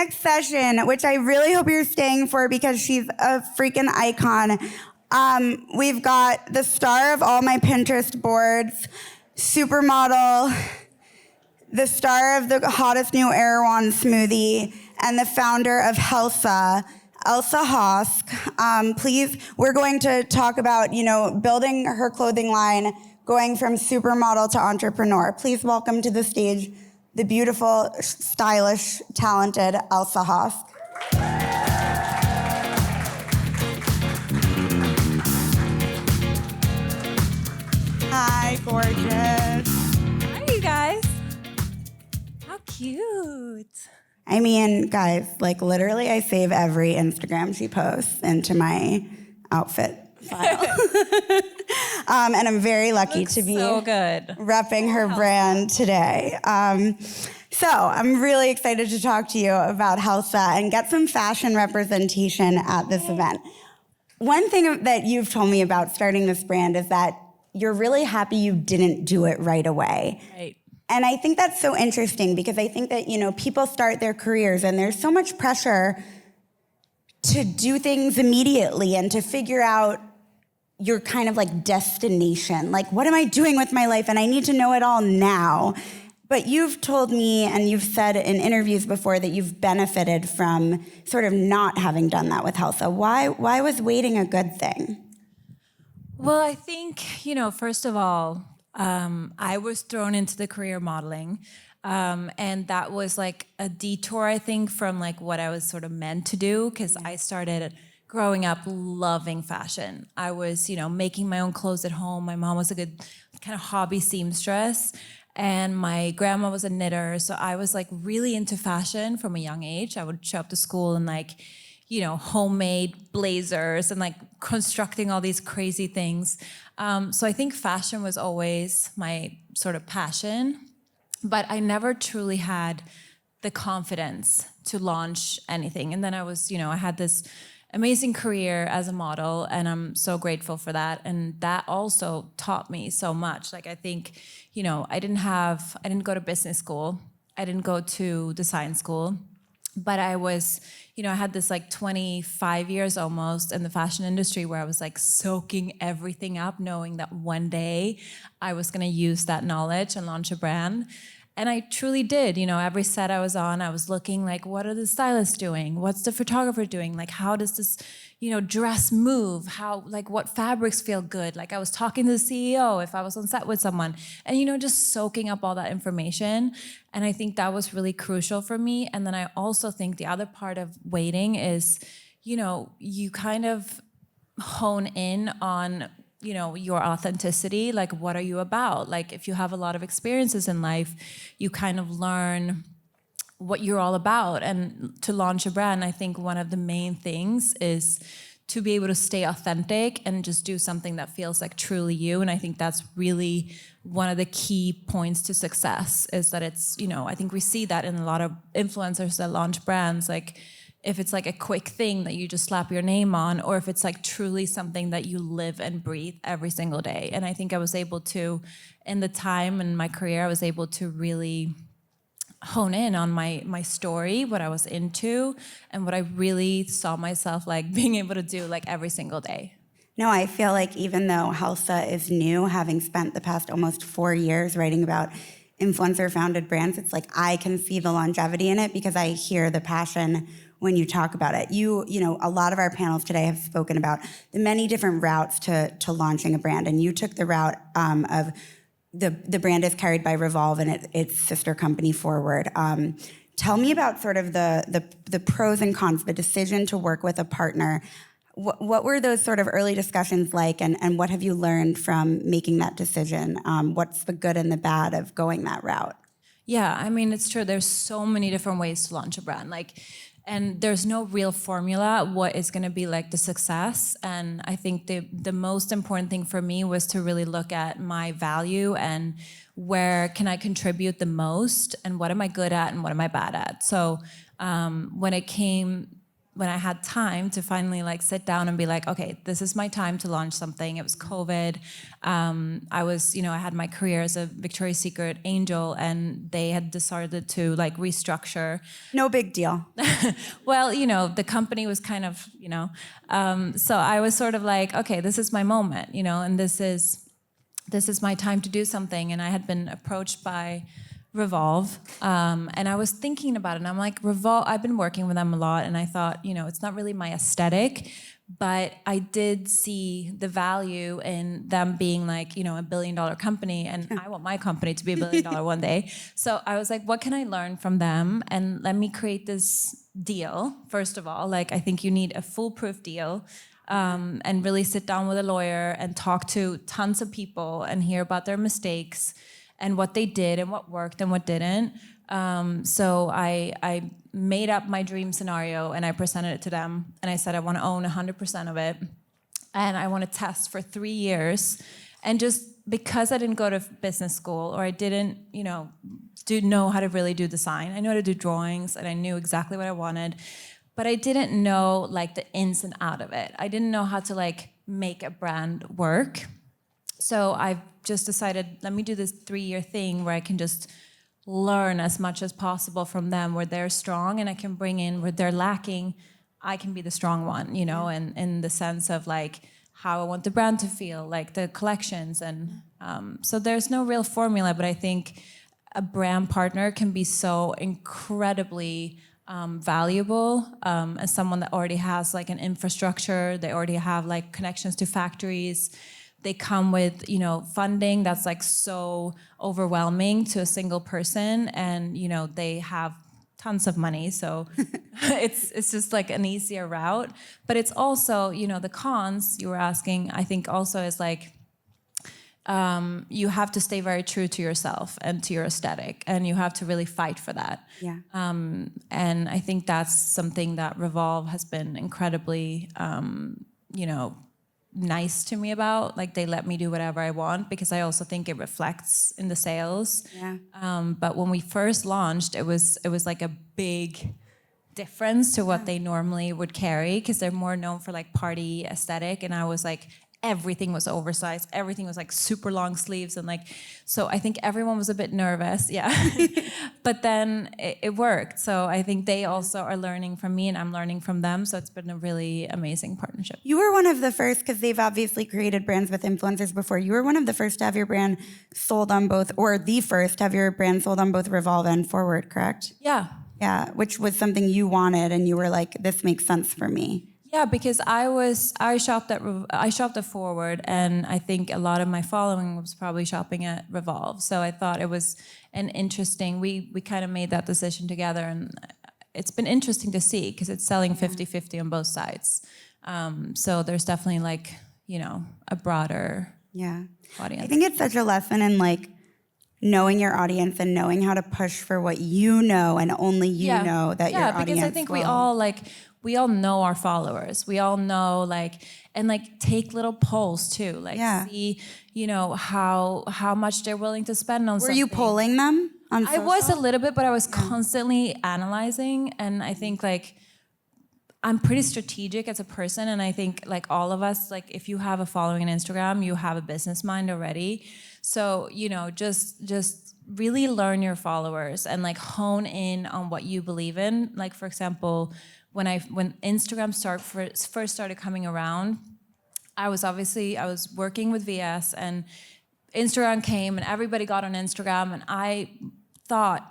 next session, which I really hope you're staying for because she's a freaking icon. We've got the star of all my Pinterest boards, supermodel, the star of the hottest new Erewhon smoothie, and the founder of Helsa, Elsa Hosk. Please, we're going to talk about, building her clothing line, going from supermodel to entrepreneur. Please welcome to the stage the beautiful, stylish, talented Elsa Hosk. Hi, gorgeous. Hi, you guys. How cute. I mean, guys, literally I save every Instagram she posts into my outfit file. And I'm very lucky to be so good. repping her brand today. So I'm really excited to talk to you about Helsa and get some fashion representation at this event. One thing that you've told me about starting this brand is that you're really happy you didn't do it right away. Right. And I think that's so interesting because I think that, people start their careers and there's so much pressure to do things immediately and to figure out your kind of destination. What am I doing with my life? And I need to know it all now. But you've told me and you've said in interviews before that you've benefited from sort of not having done that with Helsa. Why was waiting a good thing? Well, I think, first of all, I was thrown into the career modeling. And that was a detour, I think, from what I was sort of meant to do, because I started growing up loving fashion. I was, making my own clothes at home. My mom was a good kind of hobby seamstress, and my grandma was a knitter. So I was really into fashion from a young age. I would show up to school and homemade blazers and constructing all these crazy things. So I think fashion was always my sort of passion, but I never truly had the confidence to launch anything. And then I was, I had this amazing career as a model, and I'm so grateful for that. And that also taught me so much. I think, I didn't go to business school. I didn't go to design school. But I was, I had this 25 years almost in the fashion industry where I was soaking everything up, knowing that one day I was going to use that knowledge and launch a brand. And I truly did. Every set I was on, I was looking what are the stylists doing? What's the photographer doing? How does this, dress move? How, what fabrics feel good? I was talking to the CEO if I was on set with someone and, just soaking up all that information. And I think that was really crucial for me. And then I also think the other part of waiting is, you kind of hone in on your authenticity, what are you about? If you have a lot of experiences in life, you kind of learn what you're all about. And to launch a brand, I think one of the main things is to be able to stay authentic and just do something that feels truly you. And I think that's really one of the key points to success is that it's, I think we see that in a lot of influencers that launch brands, if it's a quick thing that you just slap your name on, or if it's truly something that you live and breathe every single day. And I think I was able to, in the time in my career, I was able to really hone in on my story, what I was into, and what I really saw myself being able to do every single day. No, I feel even though Helsa is new, having spent the past almost 4 years writing about influencer-founded brands, it's I can see the longevity in it because I hear the passion when you talk about it. A lot of our panels today have spoken about the many different routes to launching a brand, and you took the route of the brand is carried by Revolve and its sister company Forward. Tell me about sort of the pros and cons, the decision to work with a partner. What were those sort of early discussions like, and what have you learned from making that decision? What's the good and the bad of going that route? Yeah, I mean, it's true. There's so many different ways to launch a brand. And there's no real formula what is going to be the success. And I think the most important thing for me was to really look at my value and where can I contribute the most and what am I good at and what am I bad at. So when it came when I had time to finally like sit down and be like, okay, this is my time to launch something. It was COVID. I was, I had my career as a Victoria's Secret angel, and they had decided to like restructure. No big deal. Well, the company was kind of, so I was sort of like, okay, this is my moment, and this is my time to do something. And I had been approached by Revolve, and I was thinking about it, and I'm like, Revolve, I've been working with them a lot, and I thought, it's not really my aesthetic, but I did see the value in them being like, a $1 billion company, and I want my company to be $1 billion one day. So I was like, what can I learn from them? And let me create this deal, first of all. Like, I think you need a foolproof deal. And really sit down with a lawyer and talk to tons of people and hear about their mistakes and what they did and what worked and what didn't. So I made up my dream scenario and I presented it to them. And I said, I want to own 100% of it. And I want to test for 3 years. And just because I didn't go to business school, or I didn't, know how to really do design. I knew how to do drawings, and I knew exactly what I wanted. But I didn't know like the ins and out of it. I didn't know how to like make a brand work. So I've just decided, let me do this 3-year thing where I can just learn as much as possible from them, where they're strong, and I can bring in where they're lacking. I can be the strong one, and in the sense of like how I want the brand to feel, like the collections. And so there's no real formula, but I think a brand partner can be so incredibly valuable as someone that already has like an infrastructure. They already have like connections to factories. They come with, funding that's like so overwhelming to a single person, and they have tons of money, so it's just like an easier route. But it's also, the cons you were asking, I think also is like you have to stay very true to yourself and to your aesthetic, and you have to really fight for that. Yeah. And I think that's something that Revolve has been incredibly, nice to me about. Like, they let me do whatever I want, because I also think it reflects in the sales. Yeah. But when we first launched, it was like a big difference to what they normally would carry, because they're more known for like party aesthetic, and I was like, everything was oversized, everything was like super long sleeves, and like, so I think everyone was a bit nervous, yeah. But then it worked. So I think they also are learning from me, and I'm learning from them. So it's been a really amazing partnership. You were one of the first, because they've obviously created brands with influencers before. You were one of the first to have your brand sold on both, or the first to have your brand sold on both Revolve and Forward, correct? Yeah. Yeah, which was something you wanted, and you were like, this makes sense for me. Yeah, because I shopped at Forward, and I think a lot of my following was probably shopping at Revolve. So I thought it was an interesting. We kind of made that decision together, and it's been interesting to see, because it's selling 50-50 on both sides. So there's definitely like, a broader audience. I think it's such a lesson in like knowing your audience and knowing how to push for what you know, and only you know that your audience. Yeah, because I think we all know our followers. We all know, like, and like take little polls too, like see, how much they're willing to spend on something. Were you polling them on social? I was a little bit, but I was constantly analyzing, and I think like I'm pretty strategic as a person, and I think like all of us, like if you have a following on Instagram, you have a business mind already. So, just really learn your followers and like hone in on what you believe in. Like, for example, when Instagram first started coming around, I was working with VS, and Instagram came, and everybody got on Instagram, and I thought,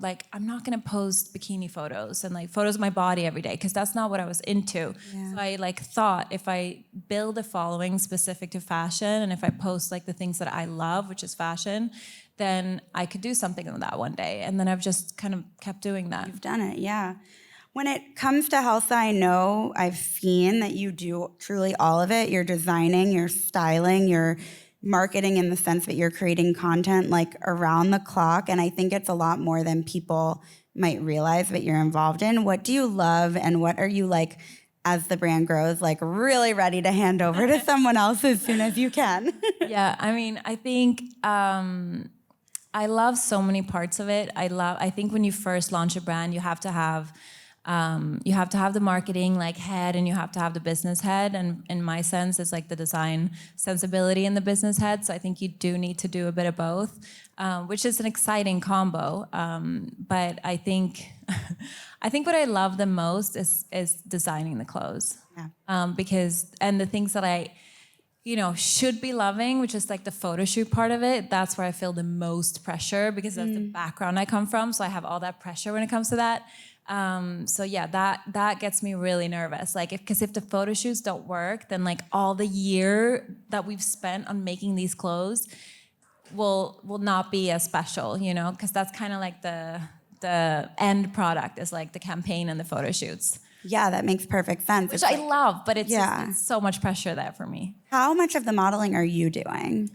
like, I'm not gonna post bikini photos and like photos of my body every day, because that's not what I was into. So I like thought, if I build a following specific to fashion, and if I post like the things that I love, which is fashion, then I could do something with that one day. And then I've just kind of kept doing that. You've done it, yeah. When it comes to Helsa, I know I've seen that you do truly all of it. You're designing, you're styling, you're marketing, in the sense that you're creating content like around the clock. And I think it's a lot more than people might realize that you're involved in. What do you love, and what are you like, as the brand grows, like really ready to hand over to someone else as soon as you can? Yeah, I mean, I think I love so many parts of it. I think when you first launch a brand, you have to have You have to have the marketing like head, and you have to have the business head. And in my sense, it's like the design sensibility and the business head. So I think you do need to do a bit of both, which is an exciting combo. But I think, I think what I love the most is designing the clothes. Yeah. Because, and the things that I, should be loving, which is like the photo shoot part of it. That's where I feel the most pressure because that's the background I come from. So I have all that pressure when it comes to that. So yeah, that gets me really nervous. Like, because if the photo shoots don't work, then like all the year that we've spent on making these clothes will not be as special, because that's kind of like the end product is like the campaign and the photo shoots. Yeah, that makes perfect sense. Which I love, but it's just it's so much pressure there for me. How much of the modeling are you doing?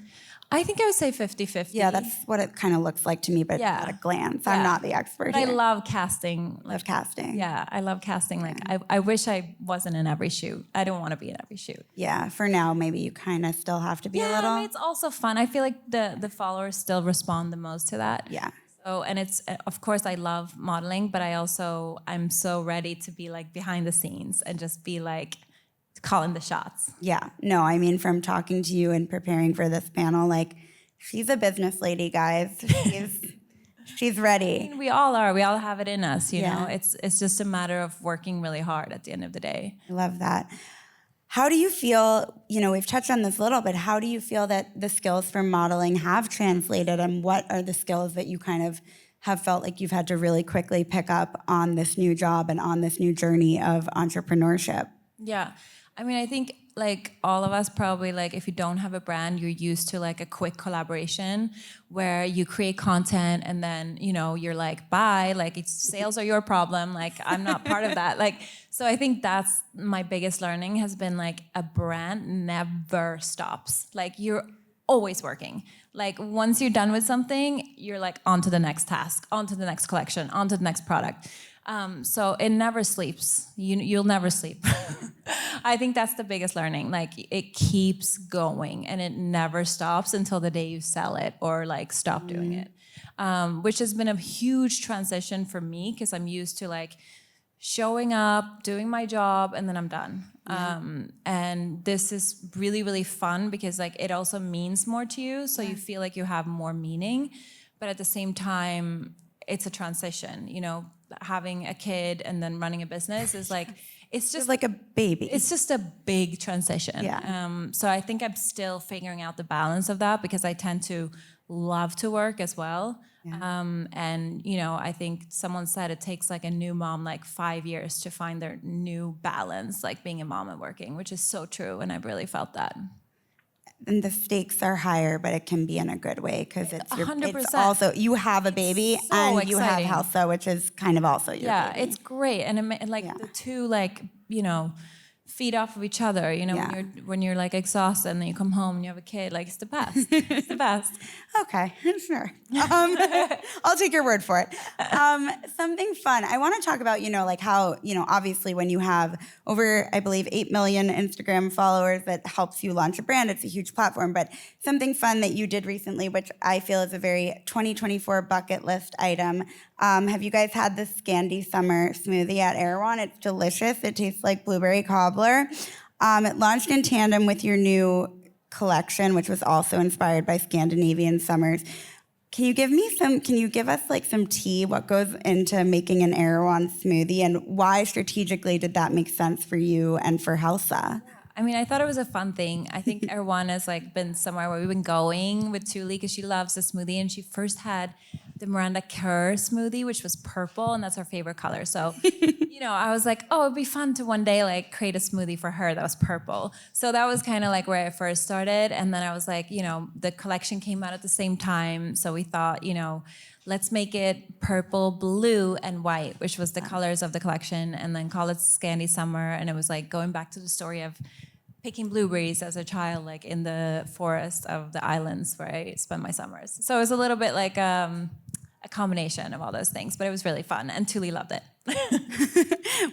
I think I would say 50-50. Yeah, that's what it kind of looks like to me, but at a glance. I'm not the expert But here. I love casting. Love casting. Yeah, I love casting. Like, I wish I wasn't in every shoot. I don't want to be in every shoot. Yeah, for now, maybe you kind of still have to be a little. I mean, it's also fun. I feel like the followers still respond the most to that. Yeah. So, and it's, of course, I love modeling, but I'm so ready to be like behind the scenes and just be like calling the shots. Yeah. No, I mean, from talking to you and preparing for this panel, like, she's a business lady, guys. She's ready. I mean, we all are. We all have it in us, you know? It's just a matter of working really hard at the end of the day. I love that. How do you feel, we've touched on this a little bit, how do you feel that the skills from modeling have translated, and what are the skills that you kind of have felt like you've had to really quickly pick up on this new job and on this new journey of entrepreneurship? Yeah. I mean, I think like all of us probably, like, if you don't have a brand, you're used to like a quick collaboration where you create content and then, you're like, bye, like, sales are your problem. Like, I'm not part of that. Like, so I think that's my biggest learning has been like a brand never stops. Like, you're always working. Like, once you're done with something, you're like on to the next task, on to the next collection, on to the next product. So it never sleeps. You'll never sleep. I think that's the biggest learning. Like, it keeps going and it never stops until the day you sell it or like stop doing it. Which has been a huge transition for me because I'm used to like showing up, doing my job, and then I'm done. And this is really, really fun because like it also means more to you. So you feel like you have more meaning, but at the same time, it's a transition, having a kid and then running a business is like, it's just like a baby. It's just a big transition. Yeah. So I think I'm still figuring out the balance of that because I tend to love to work as well. Yeah. And, I think someone said it takes like a new mom like 5 years to find their new balance, like being a mom and working, which is so true. And I've really felt that. And the stakes are higher, but it can be in a good way because it's 100%. It's also, you have a baby so and exciting. you have Helsa, which is kind of also your baby. It's great. And the two, like, feed off of each other, when you're like exhausted and then you come home and you have a kid, like, it's the best. It's the best. Okay, sure. I'll take your word for it. Something fun. I want to talk about, like how, obviously when you have over, I believe, 8 million Instagram followers, that helps you launch a brand. It's a huge platform. But something fun that you did recently, which I feel is a very 2024 bucket list item. Have you guys had the Scandi Summer smoothie at Erewhon? It's delicious. It tastes like blueberry cobbler. It launched in tandem with your new collection, which was also inspired by Scandinavian summers. Can you give us like some tea, what goes into making an Erewhon smoothie, and why strategically did that make sense for you and for Helsa? I mean, I thought it was a fun thing. I think Erewhon has like been somewhere where we've been going with Tuli because she loves the smoothie, and she first had the Miranda Kerr smoothie, which was purple, and that's her favorite color. So, I was like, oh, it'd be fun to one day like create a smoothie for her that was purple. So that was kind of like where I first started. And then I was like, the collection came out at the same time. So we thought, let's make it purple, blue, and white, which was the colors of the collection, and then call it Scandi Summer. And it was like going back to the story of picking blueberries as a child, like in the forest of the islands where I spent my summers. So it was a little bit like a combination of all those things, but it was really fun, and Tuli loved it.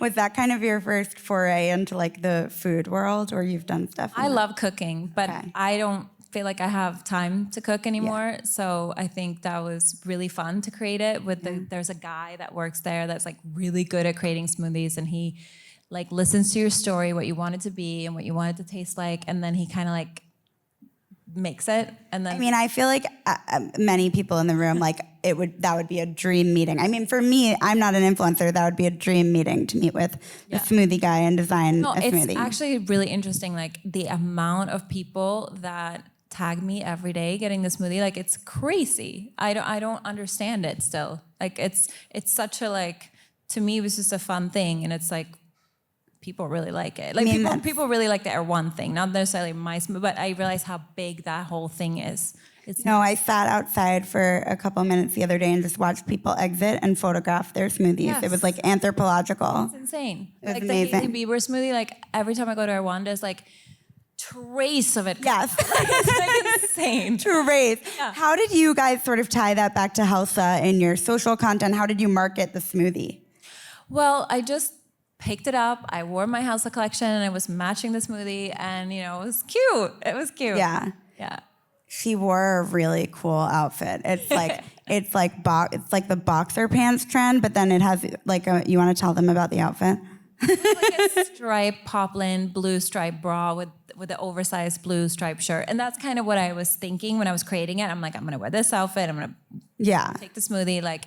Was that kind of your first foray into like the food world, or you've done stuff? I love cooking, but I don't feel like I have time to cook anymore. So I think that was really fun to create it with there's a guy that works there that's like really good at creating smoothies, and he like listens to your story, what you want it to be and what you want it to taste like, and then he kind of like makes it. And then I mean, I feel like many people in the room, like that would be a dream meeting. I mean, for me, I'm not an influencer. That would be a dream meeting to meet with the smoothie guy and design a smoothie. It's actually really interesting, like the amount of people that tag me every day getting the smoothie. Like it's crazy. I don't understand it still. Like it's such a like, to me it was just a fun thing, and it's like people really like it. Like people really like the Erewhon thing, not necessarily my smoothie, but I realized how big that whole thing is. I sat outside for a couple minutes the other day and just watched people exit and photograph their smoothies. Yes. It was like anthropological. It's insane. It was like amazing. The Hailey Bieber smoothie, like every time I go to Erewhon, there's like trace of it. Yes. It's like insane. Trace. Yeah. How did you guys sort of tie that back to Helsa in your social content? How did you market the smoothie? Well, I just picked it up. I wore my Helsa collection and I was matching the smoothie, and it was cute. It was cute. Yeah. Yeah. She wore a really cool outfit. It's like it's like the boxer pants trend, but then it has like you want to tell them about the outfit? It's like a striped poplin blue striped bra with the oversized blue striped shirt. And that's kind of what I was thinking when I was creating it. I'm like, I'm gonna wear this outfit, I'm gonna take the smoothie, like,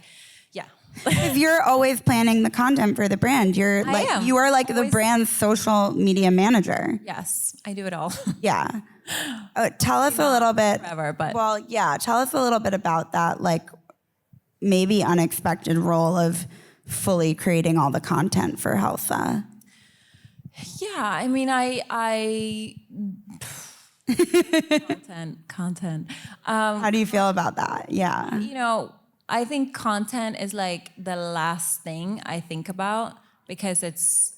yeah. Because you're always planning the content for the brand. You are like the brand's social media manager. Yes, I do it all. Yeah. Tell us a little bit. Forever, but tell us a little bit about that, like maybe unexpected role of fully creating all the content for Helsa. Yeah, I mean, content. How do you feel about that? Yeah. I think content is like the last thing I think about, because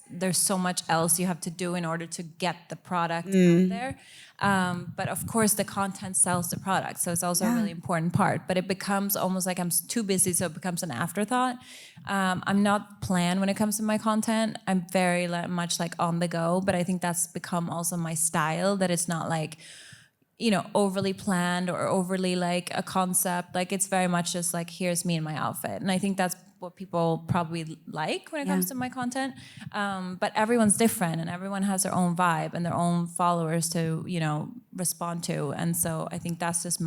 there's so much else you have to do in order to get the product out there. But of course, the content sells the product, so it's also a really important part. But it becomes almost like I'm too busy, so it becomes an afterthought. I'm not planned when it comes to my content. I'm very much like on the go, but I think that's become also my style, that it's not like, overly planned or overly like a concept. Like it's very much just like, here's me in my outfit. And I think that's what people probably like when it comes to my content. But everyone's different and everyone has their own vibe and their own followers to, respond to. And so I think that's just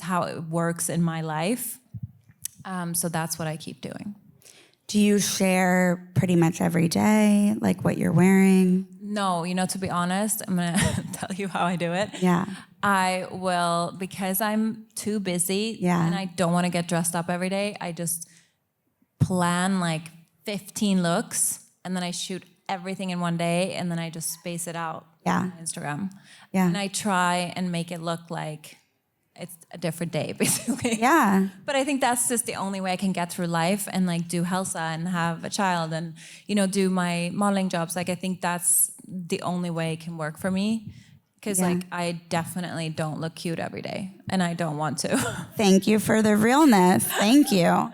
how it works in my life. So that's what I keep doing. Do you share pretty much every day, like what you're wearing? No, to be honest, I'm going to tell you how I do it. Yeah. I will, because I'm too busy and I don't want to get dressed up every day, I just plan like 15 looks and then I shoot everything in one day and then I just space it out on Instagram. Yeah. And I try and make it look like it's a different day, basically. Yeah. But I think that's just the only way I can get through life and like do Helsa and have a child and, do my modeling jobs. Like I think that's the only way it can work for me. Because like I definitely don't look cute every day and I don't want to. Thank you for the realness. Thank you.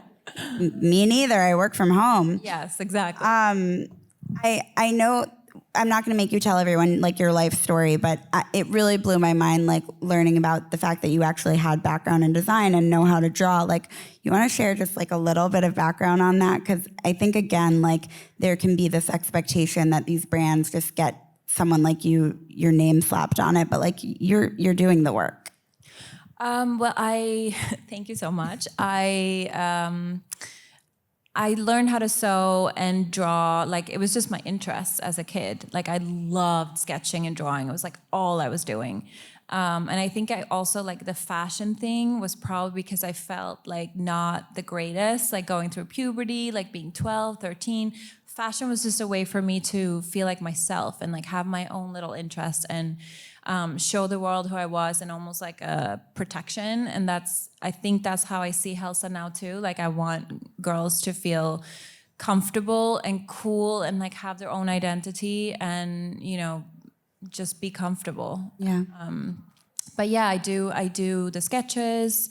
Me neither. I work from home. Yes, exactly. I know I'm not going to make you tell everyone like your life story, but it really blew my mind, like learning about the fact that you actually had background in design and know how to draw. Like, you want to share just like a little bit of background on that? Because I think again, like there can be this expectation that these brands just get someone like you, your name slapped on it, but like you're doing the work. Well, thank you so much. I learned how to sew and draw. Like it was just my interest as a kid. Like I loved sketching and drawing. It was like all I was doing. And I think I also like the fashion thing was probably because I felt like not the greatest, like going through puberty, like being 12, 13. Fashion was just a way for me to feel like myself and like have my own little interest and show the world who I was and almost like a protection. And I think that's how I see Helsa now too. Like I want girls to feel comfortable and cool and like have their own identity and, just be comfortable. Yeah. But yeah, I do the sketches.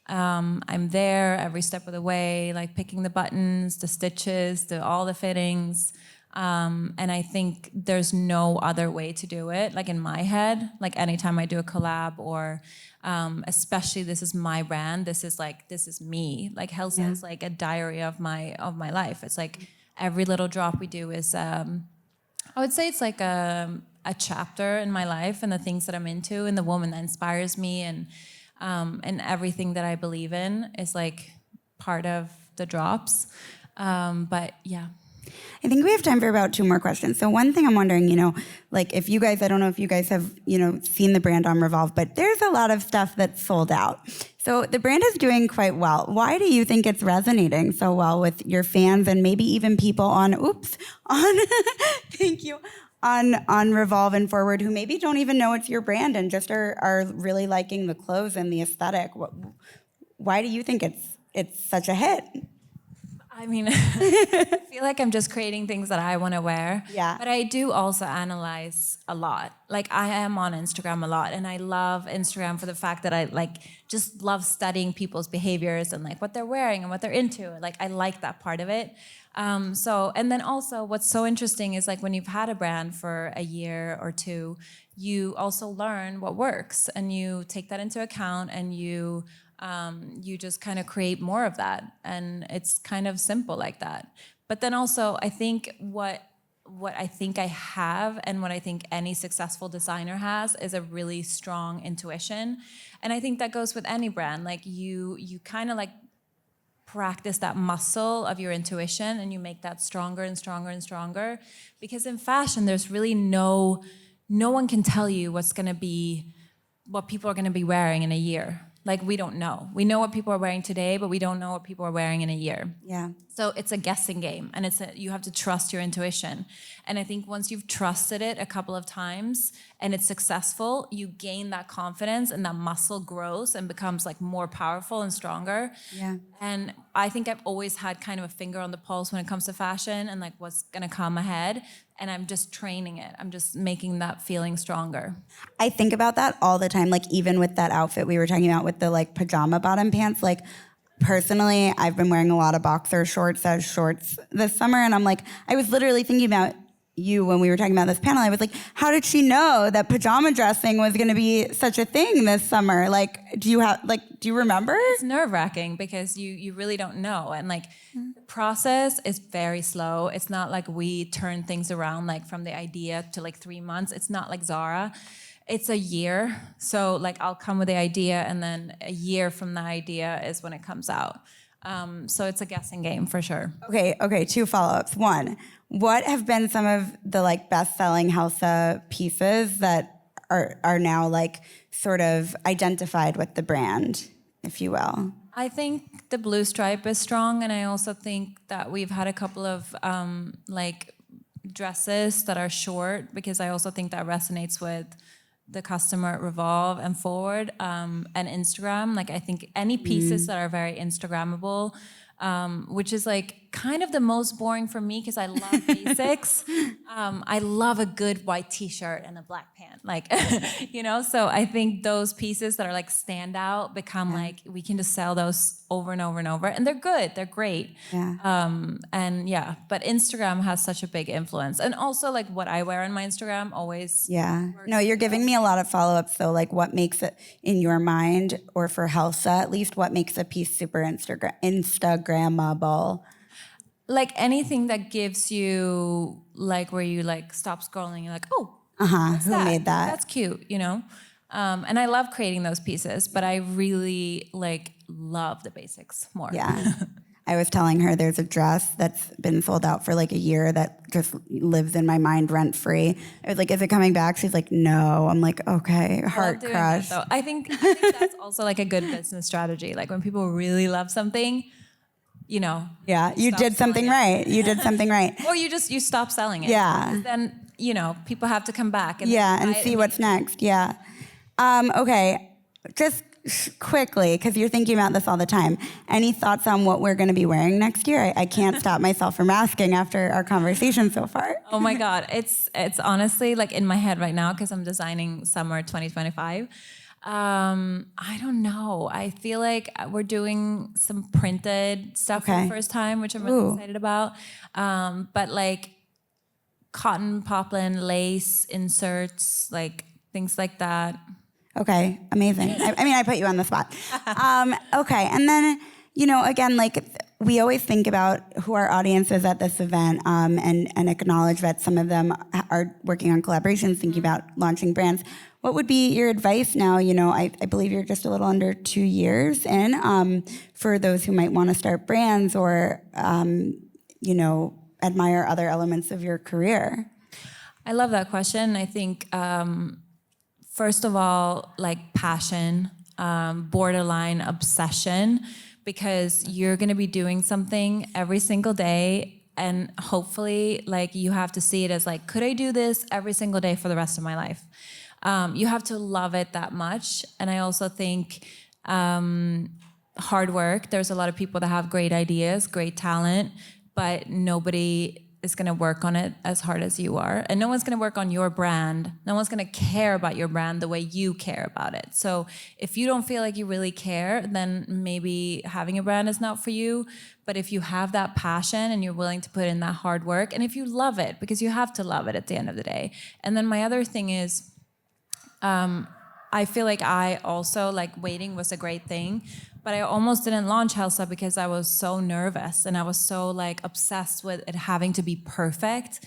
I'm there every step of the way, like picking the buttons, the stitches, all the fittings. And I think there's no other way to do it. Like in my head, like anytime I do a collab or especially this is my brand, this is me. Like Helsa is like a diary of my life. It's like every little drop we do is I would say it's like a chapter in my life and the things that I'm into and the woman that inspires me and everything that I believe in is like part of the drops. But yeah. I think we have time for about 2 more questions. So one thing I'm wondering, like if you guys, I don't know if you guys have, seen the brand on Revolve, but there's a lot of stuff that's sold out. So the brand is doing quite well. Why do you think it's resonating so well with your fans and maybe even people thank you, on Revolve and Forward who maybe don't even know it's your brand and just are really liking the clothes and the aesthetic? Why do you think it's such a hit? I mean, I feel like I'm just creating things that I want to wear. Yeah. But I do also analyze a lot. Like I am on Instagram a lot and I love Instagram for the fact that I like just love studying people's behaviors and like what they're wearing and what they're into. Like I like that part of it. And then also what's so interesting is like when you've had a brand for a year or two, you also learn what works and you take that into account and you just kind of create more of that. And it's kind of simple like that. But then also I think what I think I have and what I think any successful designer has is a really strong intuition. And I think that goes with any brand. Like you kind of like practice that muscle of your intuition and you make that stronger and stronger and stronger. Because in fashion, there's really no one can tell you what people are going to be wearing in a year. Like we don't know. We know what people are wearing today, but we don't know what people are wearing in a year. Yeah. So it's a guessing game, and you have to trust your intuition. And I think once you've trusted it a couple of times and it's successful, you gain that confidence and that muscle grows and becomes like more powerful and stronger. Yeah. And I think I've always had kind of a finger on the pulse when it comes to fashion and like what's gonna come ahead. And I'm just training it. I'm just making that feeling stronger. I think about that all the time, like even with that outfit we were talking about with the like pajama bottom pants, like personally, I've been wearing a lot of boxer shorts as shorts this summer. And I'm like, I was literally thinking about you when we were talking about this panel. I was like, how did she know that pajama dressing was going to be such a thing this summer? Like, do you remember? It's nerve-wracking because you really don't know. And like the process is very slow. It's not like we turn things around like from the idea to like 3 months. It's not like Zara. It's a year. So like I'll come with the idea and then a year from the idea is when it comes out. So it's a guessing game for sure. Okay, 2 follow-ups. 1, what have been some of the like best-selling Helsa pieces that are now like sort of identified with the brand, if you will? I think the blue stripe is strong, and I also think that we've had a couple of like dresses that are short because I also think that resonates with the customer at Revolve and Forward and Instagram. Like I think any pieces that are very Instagrammable, which is like kind of the most boring for me because I love basics. I love a good white t-shirt and a black pant, like, so I think those pieces that are like stand out become like, we can just sell those over and over and over and they're good, they're great. Yeah. But Instagram has such a big influence. And also like what I wear on my Instagram always. Yeah. No, you're giving me a lot of follow-ups though, like what makes it in your mind or for Helsa at least, what makes a piece super Instagrammable? Like anything that gives you like where you like stop scrolling, you're like, oh, Who made that? That's cute, And I love creating those pieces, but I really like love the basics more. Yeah. I was telling her there's a dress that's been sold out for like a year that just lives in my mind rent free. I was like, is it coming back? She's like, no. I'm like, okay, heart crush. I think that's also like a good business strategy. Like when people really love something, Yeah, you did something right. You did something right. Or you stop selling it. Yeah. Then, people have to come back. And see what's next. Yeah. Okay, just quickly, because you're thinking about this all the time. Any thoughts on what we're going to be wearing next year? I can't stop myself from asking after our conversation so far. Oh my God. It's honestly like in my head right now because I'm designing summer 2025. I don't know. I feel like we're doing some printed stuff for the first time, which I'm really excited about. But like cotton poplin, lace, inserts, like things like that. Okay, amazing. I mean, I put you on the spot. Okay, and then, again, like we always think about who our audience is at this event and acknowledge that some of them are working on collaborations, thinking about launching brands. What would be your advice now? I believe you're just a little under 2 years in for those who might want to start brands or, admire other elements of your career. I love that question. I think, first of all, like passion, borderline obsession, because you're going to be doing something every single day, and hopefully like you have to see it as like, could I do this every single day for the rest of my life? You have to love it that much. And I also think hard work. There's a lot of people that have great ideas, great talent, but nobody is going to work on it as hard as you are. And no one's going to work on your brand. No one's going to care about your brand the way you care about it. So if you don't feel like you really care, then maybe having a brand is not for you. But if you have that passion and you're willing to put in that hard work, and if you love it, because you have to love it at the end of the day. And then my other thing is, I feel like I also, like, waiting was a great thing, but I almost didn't launch Helsa because I was so nervous and I was so like obsessed with it having to be perfect.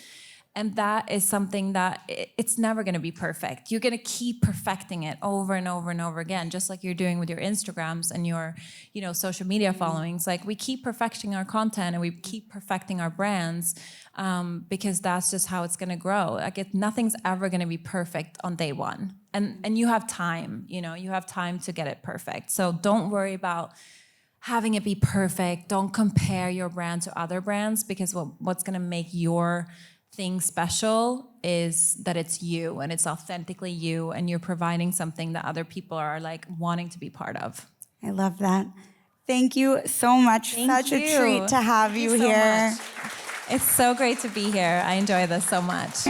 And that is something that it's never going to be perfect. You're going to keep perfecting it over and over and over again, just like you're doing with your Instagrams and your, social media followings. Like, we keep perfecting our content and we keep perfecting our brands because that's just how it's going to grow. Like, nothing's ever going to be perfect on day one. And you have time, you have time to get it perfect. So don't worry about having it be perfect. Don't compare your brand to other brands, because what's going to make your thing special is that it's you and it's authentically you, and you're providing something that other people are like wanting to be part of. I love that. Thank you so much. Such a treat to have you here. It's so great to be here. I enjoy this so much.